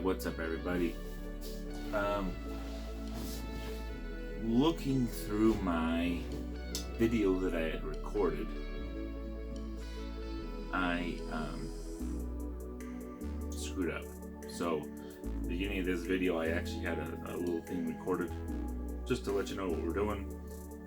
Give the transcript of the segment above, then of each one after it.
what's up everybody? Looking through my video that I had recorded, I screwed up. So at the beginning of this video I actually had a little thing recorded just to let you know what we're doing,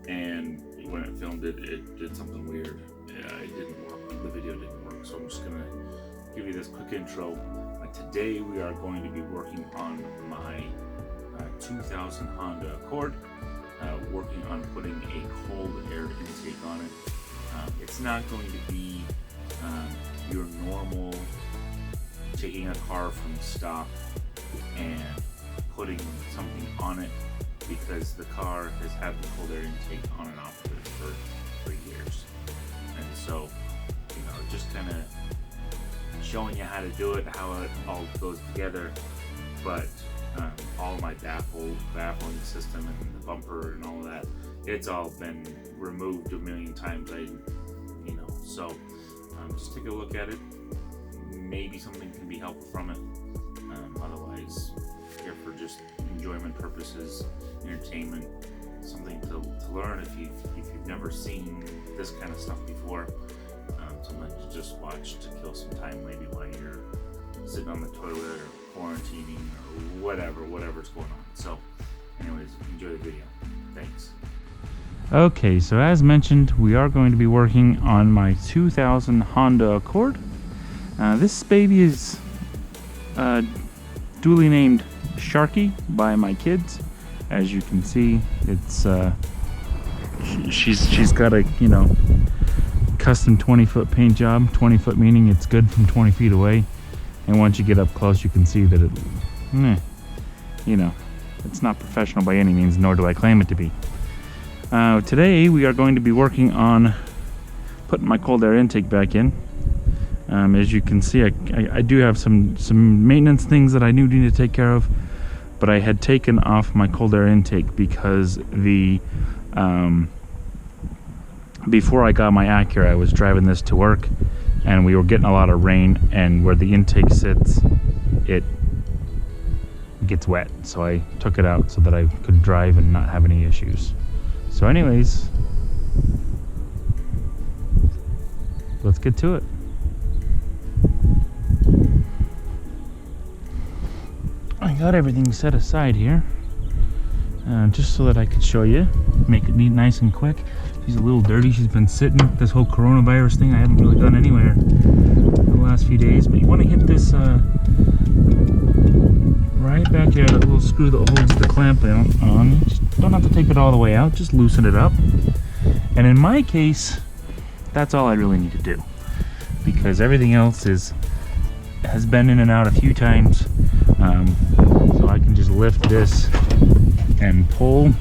and when it filmed it, it did something weird. It didn't work. The video didn't work. So I'm just gonna give you this quick intro. Today we are going to be working on my 2000 Honda Accord, working on putting a cold air intake on it. It's not going to be your normal taking a car from stock and putting something on it, because the car has had the cold air intake on and off of it for years. And so, you know, just kind of showing you how to do it, how it all goes together. But all my baffling system and the bumper and all of that, it's all been removed a million times. So just take a look at it. Maybe something can be helpful from it. Otherwise, here for just enjoyment purposes, entertainment, something to learn if you've never seen this kind of stuff before. Something to just watch to kill some time, maybe while you're sitting on the toilet or quarantining or whatever's going on. So anyways, enjoy the video. Thanks. Okay, so as mentioned, we are going to be working on my 2000 Honda Accord. This baby is duly named Sharky by my kids. As you can see, it's she's got a, you know, custom 20-foot paint job. 20-foot meaning it's good from 20 feet away, and once you get up close you can see that it, you know, it's not professional by any means, nor do I claim it to be. Today we are going to be working on putting my cold air intake back in. As you can see, I do have some maintenance things that I need to take care of, but I had taken off my cold air intake because the before I got my Acura, I was driving this to work and we were getting a lot of rain, and where the intake sits, it gets wet. So I took it out so that I could drive and not have any issues. So anyways, let's get to it. I got everything set aside here, just so that I could show you, make it neat, nice and quick. She's a little dirty. She's been sitting. This whole coronavirus thing, I haven't really gone anywhere the last few days. But you want to hit this right back there, that little screw that holds the clamp on. You just don't have to take it all the way out. Just loosen it up. And in my case, that's all I really need to do, because everything else has been in and out a few times. So I can just lift this and pull,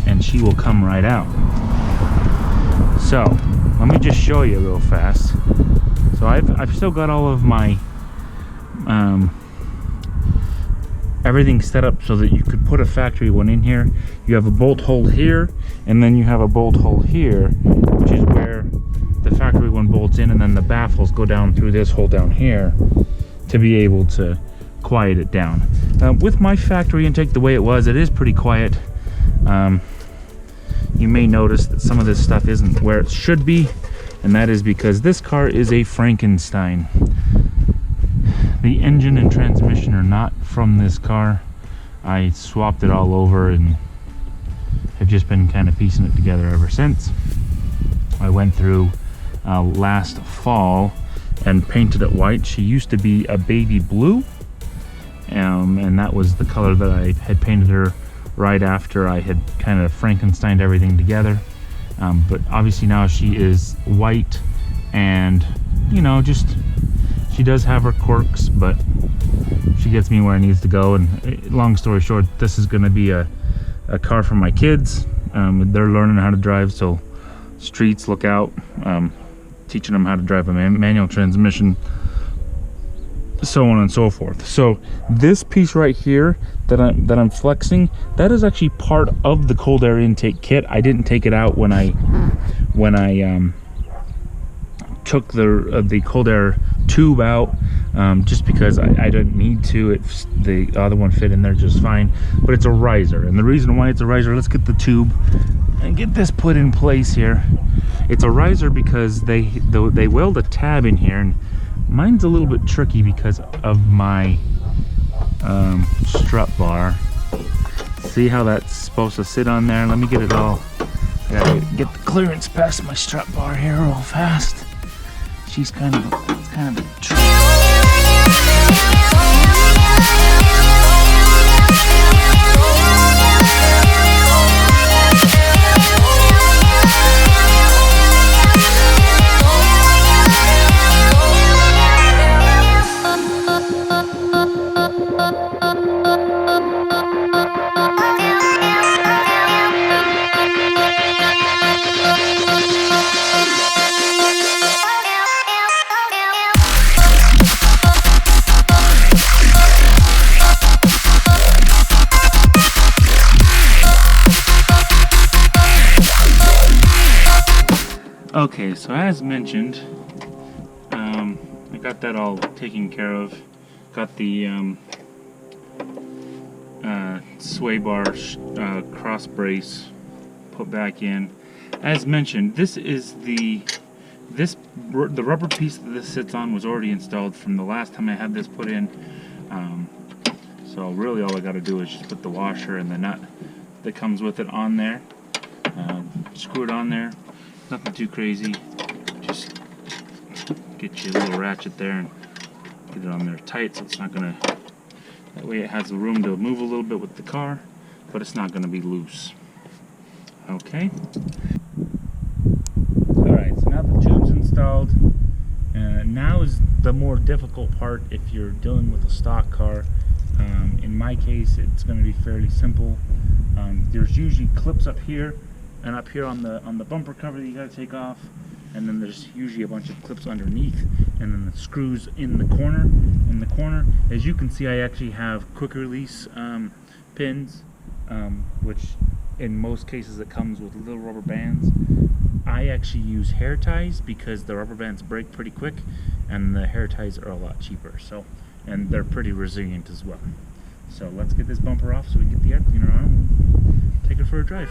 and she will come right out. So let me just show you real fast. So I've still got all of my everything set up so that you could put a factory one in here. You have a bolt hole here, and then you have a bolt hole here, which is where the factory one bolts in, and then the baffles go down through this hole down here to be able to quiet it down. With my factory intake the way it was, it is pretty quiet. You may notice that some of this stuff isn't where it should be, and that is because this car is a Frankenstein. The engine and transmission are not from this car. I swapped it all over and have just been kind of piecing it together ever since. I went through last fall and painted it white. She used to be a baby blue, and that was the color that I had painted her right after I had kind of Frankensteined everything together. But obviously now she is white, and you know, just she does have her quirks, but she gets me where I needs to go. And long story short, this is going to be a car for my kids. They're learning how to drive, so streets, look out. Teaching them how to drive a manual transmission, so on and so forth. So this piece right here that I'm flexing, that is actually part of the cold air intake kit. I didn't take it out when I took the cold air tube out just because I didn't need to. The other one fit in there just fine, but it's a riser, and the reason why it's a riser, let's get the tube and get this put in place here. It's a riser because they weld a tab in here, and mine's a little bit tricky because of my strut bar. See how that's supposed to sit on there? Let me get it all. I gotta get the clearance past my strut bar here real fast. She's kind of a trick. Okay, so as mentioned, I got that all taken care of. Got the sway bar cross brace put back in. As mentioned, this is the rubber piece that this sits on was already installed from the last time I had this put in. So really all I got to do is just put the washer and the nut that comes with it on there. Screw it on there. Nothing too crazy. Just get you a little ratchet there and get it on there tight so it's not gonna. That way it has the room to move a little bit with the car, but it's not gonna be loose. Okay. Alright, so now the tube's installed. Now is the more difficult part if you're dealing with a stock car. In my case, it's going to be fairly simple. There's usually clips up here and up here on the bumper cover that you got to take off, and then there's usually a bunch of clips underneath, and then the screws in the corner. As you can see, I actually have quick release pins, which in most cases it comes with little rubber bands. I actually use hair ties because the rubber bands break pretty quick, and the hair ties are a lot cheaper. So, and they're pretty resilient as well. So let's get this bumper off so we can get the air cleaner on and take it for a drive.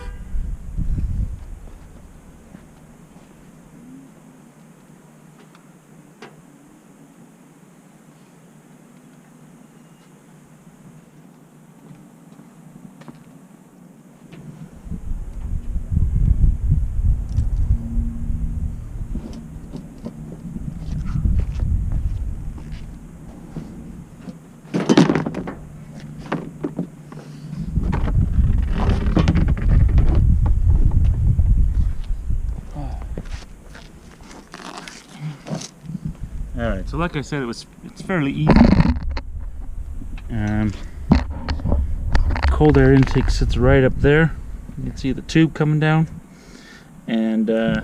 Alright, so like I said, it's fairly easy. Cold air intake sits right up there. You can see the tube coming down, and really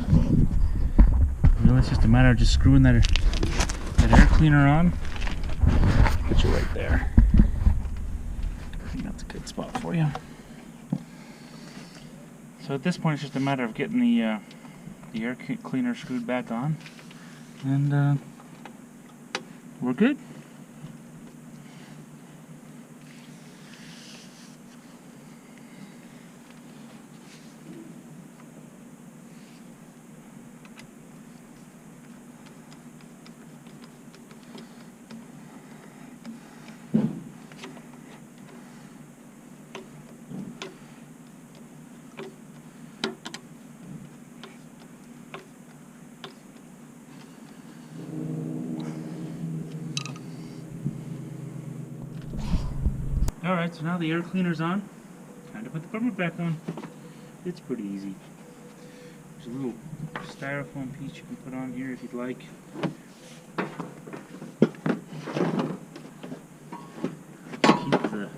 it's just a matter of just screwing that air cleaner on. Put you right there. I think that's a good spot for you. So at this point, it's just a matter of getting the air cleaner screwed back on, and we're good. Alright, so now the air cleaner's on. Time to put the bumper back on. It's pretty easy. There's a little styrofoam piece you can put on here if you'd like. Keep the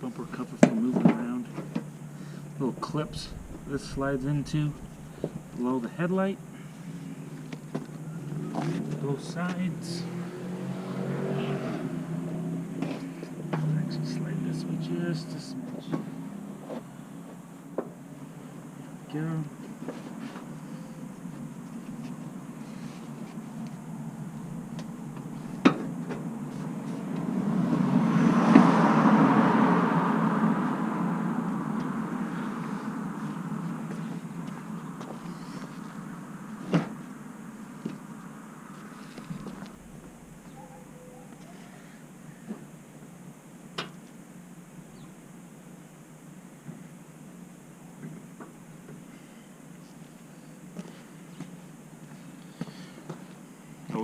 bumper cover from moving around. Little clips this slides into below the headlight. Both sides. Slide this way just a smidge. There we go.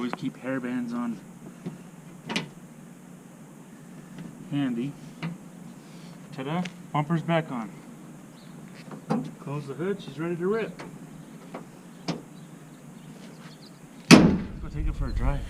always keep hairbands on handy. Ta-da! Bumper's back on. Close the hood, she's ready to rip. Let's go take it for a drive.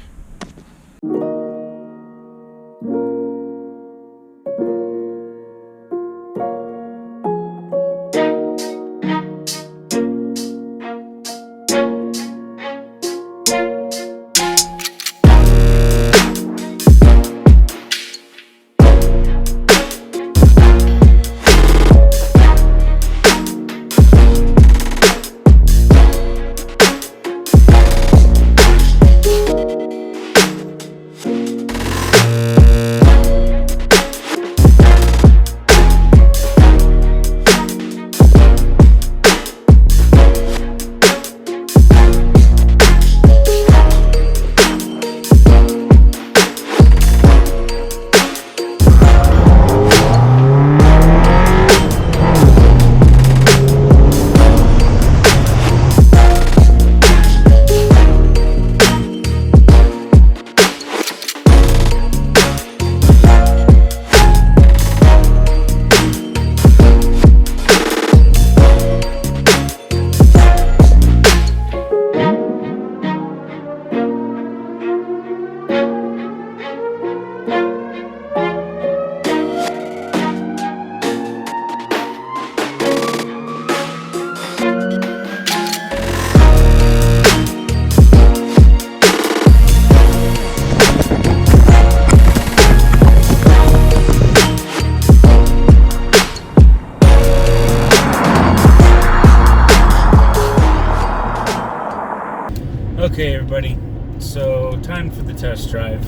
Okay, everybody, so time for the test drive.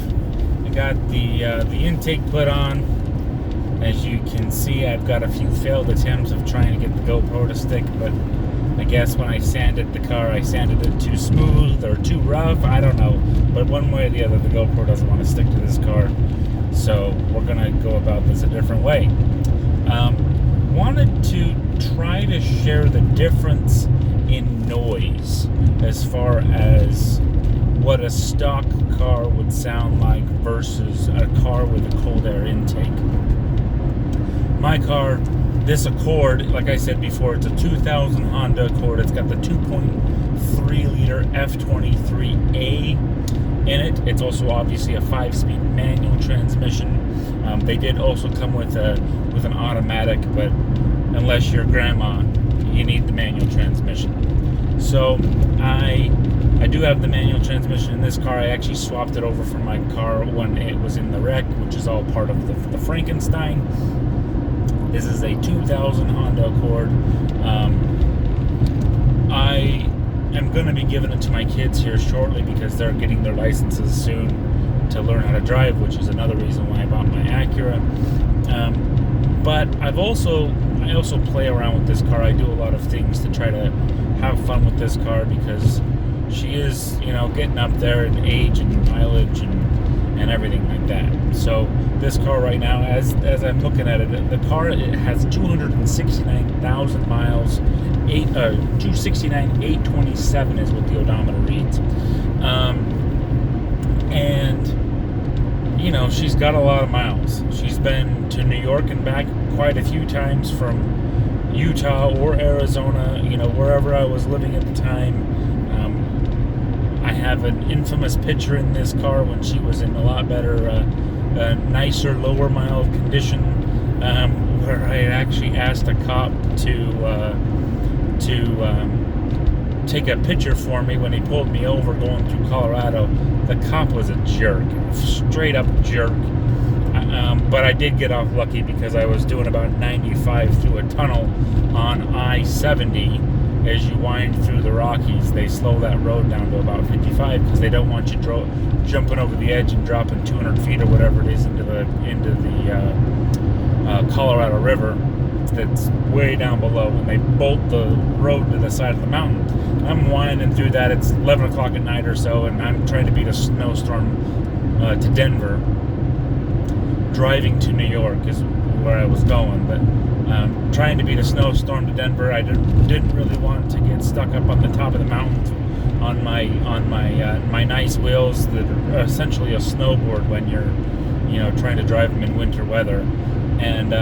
I got the intake put on. As you can see, I've got a few failed attempts of trying to get the GoPro to stick, but I guess when I sanded the car, I sanded it too smooth or too rough, I don't know. But one way or the other, the GoPro doesn't want to stick to this car, so we're gonna go about this a different way. Wanted to try to share the difference in noise as far as what a stock car would sound like versus a car with a cold air intake. My car, this Accord, like I said before, it's a 2000 Honda Accord. It's got the 2.3 liter F23A in it. It's also obviously a 5-speed manual transmission. They did also come with an automatic, but unless you're grandma, you need the manual transmission. So I do have the manual transmission in this car. I actually swapped it over from my car when it was in the wreck, which is all part of the Frankenstein. This is a 2000 Honda Accord. I am going to be giving it to my kids here shortly because they're getting their licenses soon to learn how to drive, which is another reason why I bought my Acura. But I also play around with this car. I do a lot of things to try to have fun with this car because she is, getting up there in age and mileage and everything like that. So this car right now, as I'm looking at it, the car, it has 269,000 miles. 269,827 is what the odometer reads. And she's got a lot of miles. She's been to New York and back quite a few times from Utah or Arizona, wherever I was living at the time. I have an infamous picture in this car when she was in a lot better, nicer, lower mile condition, where I actually asked a cop to take a picture for me when he pulled me over going through Colorado. The cop was a jerk, straight up jerk. But I did get off lucky because I was doing about 95 through a tunnel on I-70. As you wind through the Rockies, they slow that road down to about 55 because they don't want you jumping over the edge and dropping 200 feet or whatever it is into the Colorado River that's way down below, and they bolt the road to the side of the mountain. I'm winding through that. It's 11 o'clock at night or so, and I'm trying to beat a snowstorm to Denver. Driving to New York is where I was going, but trying to beat a snowstorm to Denver. I didn't really want to get stuck up on the top of the mountain on my nice wheels that are essentially a snowboard when you're, you know, trying to drive them in winter weather. And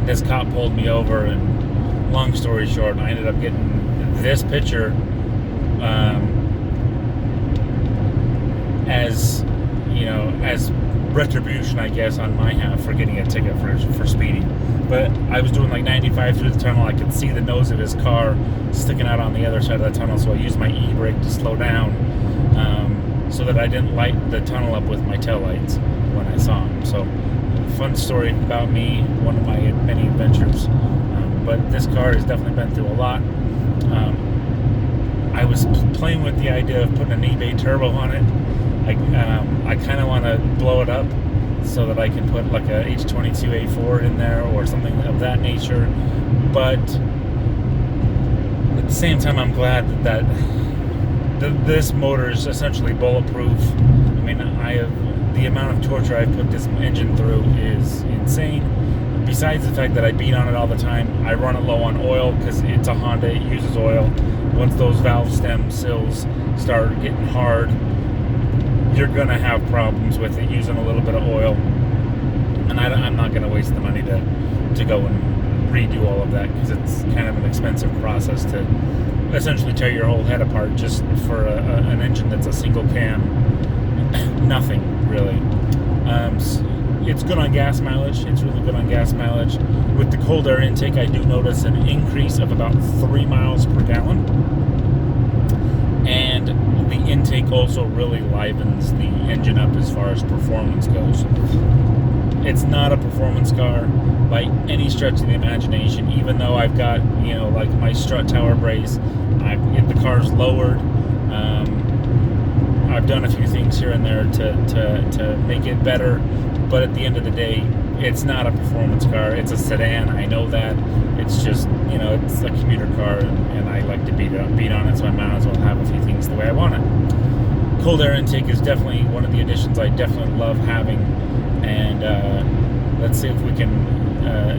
this cop pulled me over, and long story short, I ended up getting this picture as, you know, as retribution, I guess, on my half for getting a ticket for speeding. But I was doing like 95 through the tunnel. I could see the nose of his car sticking out on the other side of the tunnel, so I used my e-brake to slow down, so that I didn't light the tunnel up with my taillights when I saw him. So, fun story about me, one of my many adventures. But this car has definitely been through a lot. I was playing with the idea of putting an eBay turbo on it. I kind of want to blow it up so that I can put like a H22A4 in there or something of that nature. But at the same time, I'm glad that this motor is essentially bulletproof. I mean, the amount of torture I've put this engine through is insane. Besides the fact that I beat on it all the time, I run it low on oil because it's a Honda, it uses oil. Once those valve stem sills start getting hard, you're gonna have problems with it using a little bit of oil, and I'm not gonna waste the money to go and redo all of that, because it's kind of an expensive process to essentially tear your whole head apart just for an engine that's a single cam. Nothing really. It's good on gas mileage. It's really good on gas mileage. With the cold air intake, I do notice an increase of about 3 miles per gallon. And the intake also really livens the engine up as far as performance goes. It's not a performance car by any stretch of the imagination, even though I've got, you know, like my strut tower brace, the car's lowered. I've done a few things here and there to make it better, but at the end of the day, it's not a performance car. It's a sedan. I know that. It's just, you know, it's a commuter car, and I like to beat on it, so I might as well have a few things the way I want it. Cold air intake is definitely one of the additions I definitely love having, and let's see if we can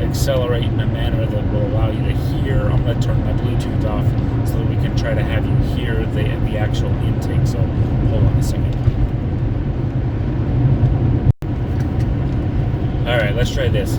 accelerate in a manner that will allow you to hear. I'm going to turn my Bluetooth off so that we can try to have you hear the actual intake. So hold on a second. All right, let's try this.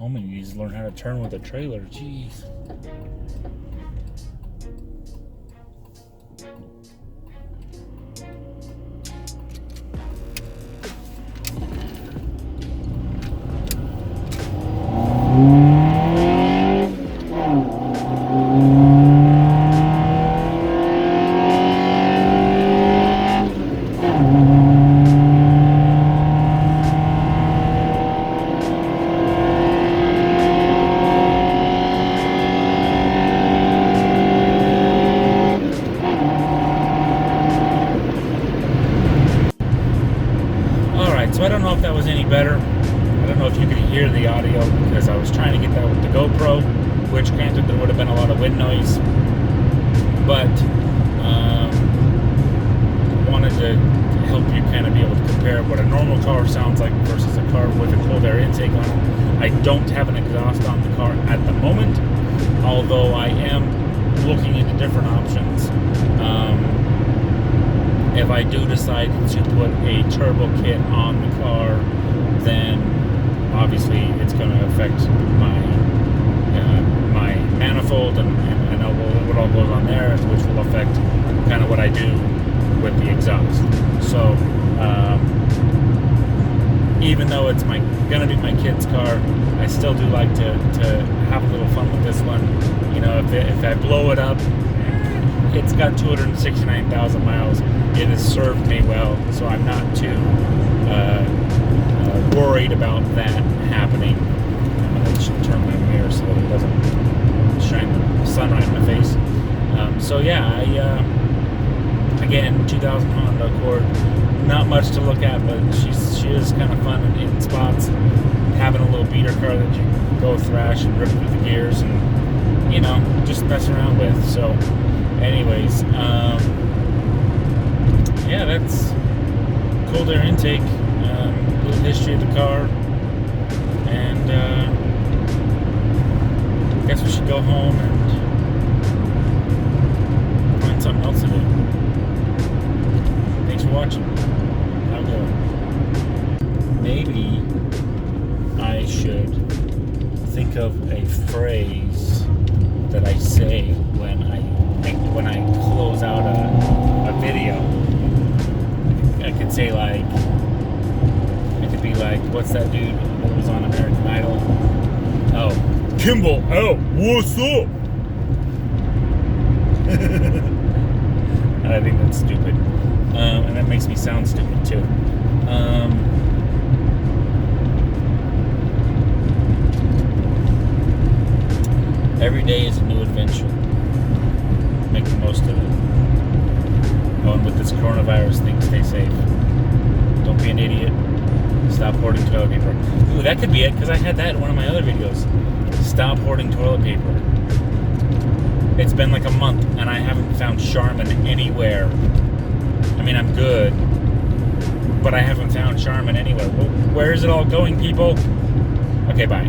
Homie needs to learn how to turn with a trailer. Jeez. So I don't know if that was any better. I don't know if you could hear the audio, because I was trying to get that with the GoPro, which granted there would have been a lot of wind noise, but wanted to help you kind of be able to compare what a normal car sounds like versus a car with a cold air intake on it. I don't have an exhaust on the car at the moment, although I am looking into different options. If I do decide to put a turbo kit on the car, then obviously it's going to affect my my manifold and what all goes on there, which will affect kind of what I do with the exhaust. So even though it's going to be my kid's car, I still do like to have a little fun with this one. You know, if I blow it up, it's got 269,000 miles. It has served me well, so I'm not too worried about that happening. I should turn my mirror so that it doesn't shine the sun right in my face. So yeah, again, 2000 Honda Accord. Not much to look at, but she is kind of fun in spots. Having a little beater car that you can go thrash and rip through the gears and, you know, just mess around with. So, anyways, yeah, that's cold air intake. Little history of the car, and I guess we should go home and find something else to do. Thanks for watching. I'll go. Maybe I should think of a phrase that I say when I close out a video. I could say like, it could be like, what's that dude that was on American Idol? Oh, Kimball. Oh, what's up? I think that's stupid. And that makes me sound stupid too. Every day is a new adventure. Make the most of it. Going with this coronavirus thing, stay safe. Don't be an idiot. Stop hoarding toilet paper. Ooh, that could be it, because I had that in one of my other videos. Stop hoarding toilet paper. It's been like a month, and I haven't found Charmin anywhere. I mean, I'm good, but I haven't found Charmin anywhere. Where is it all going, people? Okay, bye.